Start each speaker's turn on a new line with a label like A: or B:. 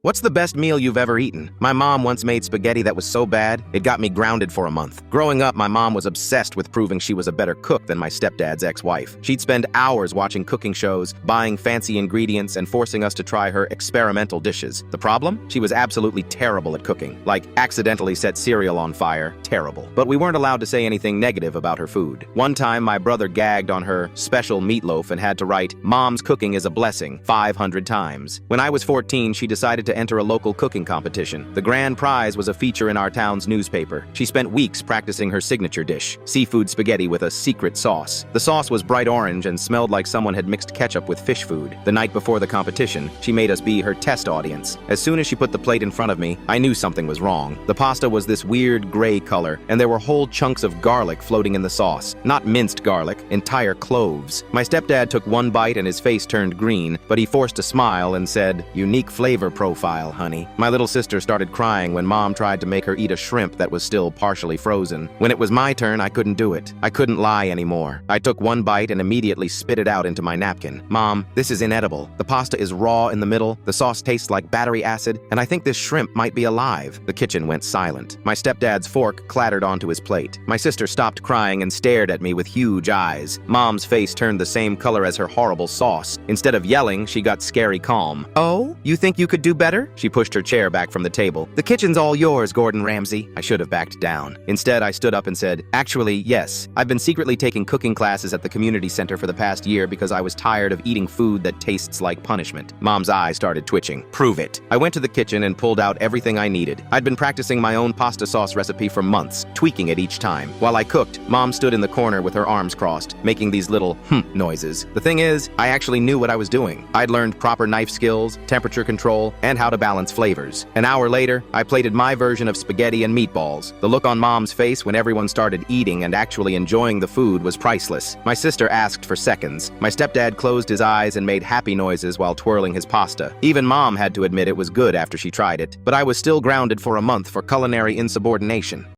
A: What's the best meal you've ever eaten? My mom once made spaghetti that was so bad, it got me grounded for a month. Growing up, my mom was obsessed with proving she was a better cook than my stepdad's ex-wife. She'd spend hours watching cooking shows, buying fancy ingredients, and forcing us to try her experimental dishes. The problem? She was absolutely terrible at cooking. Like, accidentally set cereal on fire. Terrible. But we weren't allowed to say anything negative about her food. One time, my brother gagged on her special meatloaf and had to write, "Mom's cooking is a blessing," 500 times. When I was 14, she decided to enter a local cooking competition. The grand prize was a feature in our town's newspaper. She spent weeks practicing her signature dish, seafood spaghetti with a secret sauce. The sauce was bright orange and smelled like someone had mixed ketchup with fish food. The night before the competition, she made us be her test audience. As soon as she put the plate in front of me, I knew something was wrong. The pasta was this weird gray color, and there were whole chunks of garlic floating in the sauce. Not minced garlic, entire cloves. My stepdad took one bite and his face turned green, but he forced a smile and said, "Unique flavor profile, honey." My little sister started crying when Mom tried to make her eat a shrimp that was still partially frozen. When it was my turn, I couldn't do it. I couldn't lie anymore. I took one bite and immediately spit it out into my napkin. "Mom, this is inedible. The pasta is raw in the middle, the sauce tastes like battery acid, and I think this shrimp might be alive." The kitchen went silent. My stepdad's fork clattered onto his plate. My sister stopped crying and stared at me with huge eyes. Mom's face turned the same color as her horrible sauce. Instead of yelling, she got scary calm. "Oh, you think you could do better?" She pushed her chair back from the table. "The kitchen's all yours, Gordon Ramsay." I should have backed down. Instead, I stood up and said, "Actually, yes. I've been secretly taking cooking classes at the community center for the past year because I was tired of eating food that tastes like punishment." Mom's eyes started twitching. "Prove it." I went to the kitchen and pulled out everything I needed. I'd been practicing my own pasta sauce recipe for months, tweaking it each time. While I cooked, Mom stood in the corner with her arms crossed, making these little noises. The thing is, I actually knew what I was doing. I'd learned proper knife skills, temperature control, and how to balance flavors. An hour later, I plated my version of spaghetti and meatballs. The look on Mom's face when everyone started eating and actually enjoying the food was priceless. My sister asked for seconds. My stepdad closed his eyes and made happy noises while twirling his pasta. Even Mom had to admit it was good after she tried it, but I was still grounded for a month for culinary insubordination.